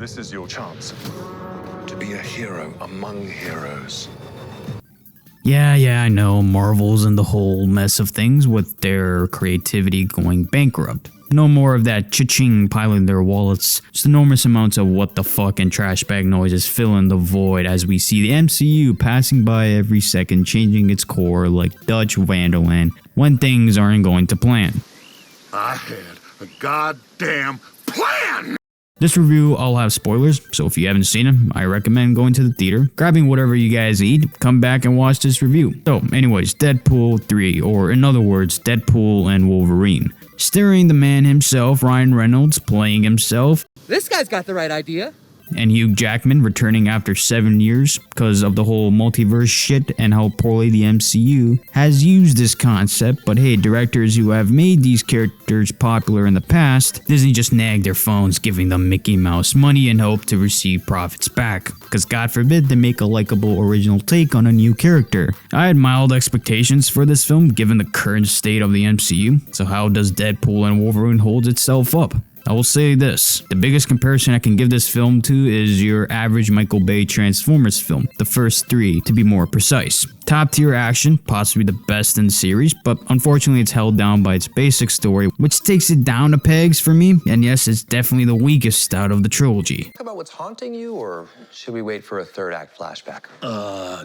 This is your chance. To be a hero among heroes. Yeah, I know, Marvel's in the whole mess of things with their creativity going bankrupt. No more of that cha-ching piling their wallets, just enormous amounts of what the fuck and trash bag noises filling the void as we see the MCU passing by every second, changing its core like Dutch Vanderland when things aren't going to plan. I had a goddamn plan! This review, I'll have spoilers, so if you haven't seen them, I recommend going to the theater, grabbing whatever you guys eat, come back and watch this review. So anyways, Deadpool 3, or in other words, Deadpool and Wolverine. Starring the man himself, Ryan Reynolds, playing himself. This guy's got the right idea. And Hugh Jackman returning after 7 years because of the whole multiverse shit and how poorly the MCU has used this concept. But hey, directors who have made these characters popular in the past, Disney just nagged their phones, giving them Mickey Mouse money and hope to receive profits back. Because God forbid they make a likable original take on a new character. I had mild expectations for this film given the current state of the MCU. So how does Deadpool and Wolverine hold itself up? I will say this, the biggest comparison I can give this film to is your average Michael Bay Transformers film, the first three to be more precise. Top tier action, possibly the best in the series, but unfortunately it's held down by its basic story, which takes it down to pegs for me, and yes, it's definitely the weakest out of the trilogy. Talk about what's haunting you, or should we wait for a third act flashback?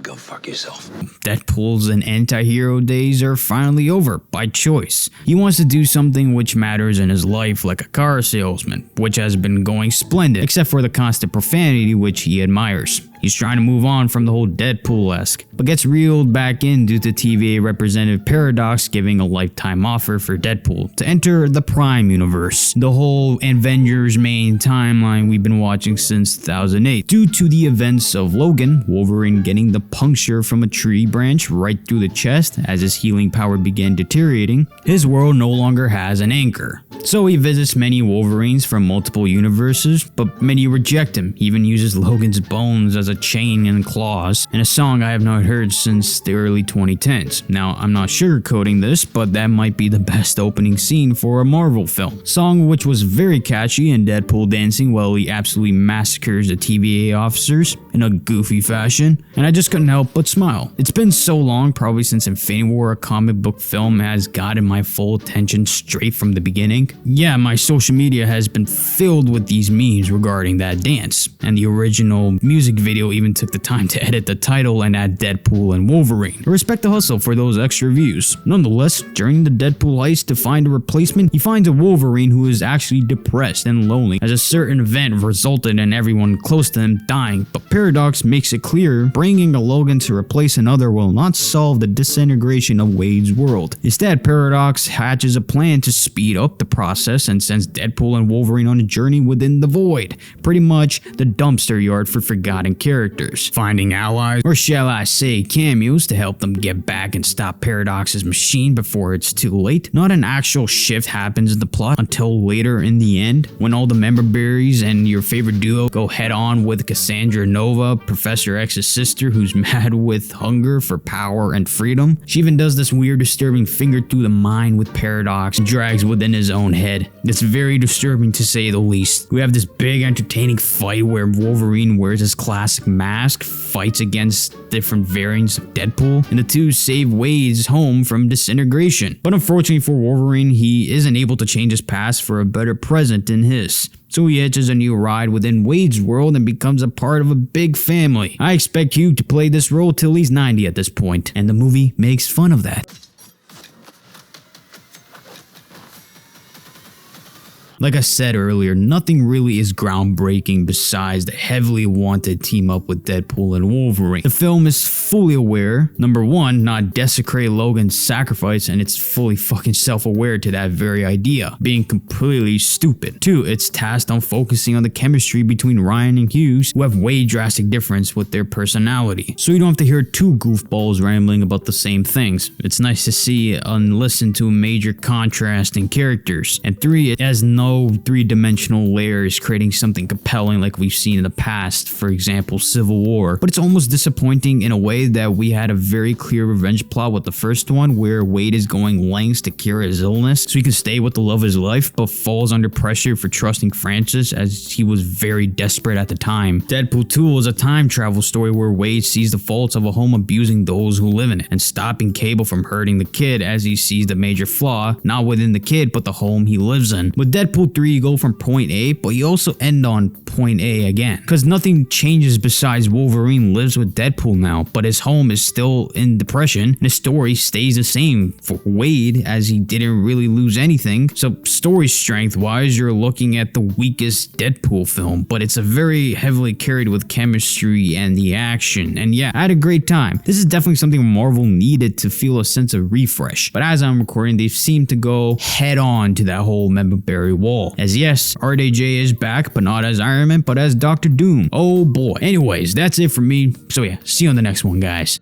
Go fuck yourself. Deadpool's and anti-hero days are finally over, by choice. He wants to do something which matters in his life, like a car salesman, which has been going splendid, except for the constant profanity which he admires. He's trying to move on from the whole Deadpool-esque, but gets reeled back in due to TVA representative Paradox giving a lifetime offer for Deadpool to enter the Prime universe, the whole Avengers main timeline we've been watching since 2008. Due to the events of Logan, Wolverine getting the puncture from a tree branch right through the chest as his healing power began deteriorating, his world no longer has an anchor. So he visits many Wolverines from multiple universes, but many reject him. He even uses Logan's bones as a chain and claws, in a song I have not heard since the early 2010s. Now, I'm not sugarcoating this, but that might be the best opening scene for a Marvel film. Song which was very catchy and Deadpool dancing while he absolutely massacres the TVA officers in a goofy fashion, and I just couldn't help but smile. It's been so long, probably since Infinity War, a comic book film, has gotten my full attention straight from the beginning. Yeah, my social media has been filled with these memes regarding that dance, and the original music video even took the time to edit the title and add Deadpool and Wolverine. I respect the hustle for those extra views. Nonetheless, during the Deadpool heist to find a replacement, he finds a Wolverine who is actually depressed and lonely, as a certain event resulted in everyone close to him dying, but Paradox makes it clear bringing a Logan to replace another will not solve the disintegration of Wade's world. Instead, Paradox hatches a plan to speed up the process and sends Deadpool and Wolverine on a journey within the void, pretty much the dumpster yard for forgotten characters, finding allies, or shall I say cameos, to help them get back and stop Paradox's machine before it's too late. Not an actual shift happens in the plot until later in the end, when all the member berries and your favorite duo go head on with Cassandra Nova, Professor X's sister, who's mad with hunger for power and freedom. She even does this weird disturbing finger through the mind with Paradox and drags within his own head. It's very disturbing to say the least. We have this big entertaining fight where Wolverine wears his classic mask, fights against different variants of Deadpool, and the two save Wade's home from disintegration. But unfortunately for Wolverine, he isn't able to change his past for a better present in his. So he hitches a new ride within Wade's world and becomes a part of a big family. I expect Hugh to play this role till he's 90 at this point, and the movie makes fun of that. Like I said earlier, nothing really is groundbreaking besides the heavily wanted team up with Deadpool and Wolverine. The film is fully aware, number one, not desecrate Logan's sacrifice, and it's fully fucking self-aware to that very idea, being completely stupid. Two, it's tasked on focusing on the chemistry between Ryan and Hughes, who have way drastic difference with their personality. So you don't have to hear two goofballs rambling about the same things. It's nice to see and listen to major contrasting characters. And three, it has nothing no three-dimensional layers creating something compelling like we've seen in the past, for example Civil War. But it's almost disappointing in a way that we had a very clear revenge plot with the first one, where Wade is going lengths to cure his illness so he can stay with the love of his life, but falls under pressure for trusting Francis as he was very desperate at the time. Deadpool 2 is a time travel story where Wade sees the faults of a home abusing those who live in it and stopping Cable from hurting the kid, as he sees the major flaw not within the kid but the home he lives in. With Deadpool 3 you go from point A, but you also end on point A again, because nothing changes besides Wolverine lives with Deadpool now, but his home is still in depression, and his story stays the same for Wade as he didn't really lose anything. So story strength wise you're looking at the weakest Deadpool film, but it's a very heavily carried with chemistry and the action, and yeah, I had a great time. This is definitely something Marvel needed to feel a sense of refresh, but as I'm recording they seem to go head on to that whole member berry wall, as yes, RDJ is back, but not as Iron Man but as Doctor Doom. Oh boy. Anyways, that's it for me, so yeah, see you on the next one guys.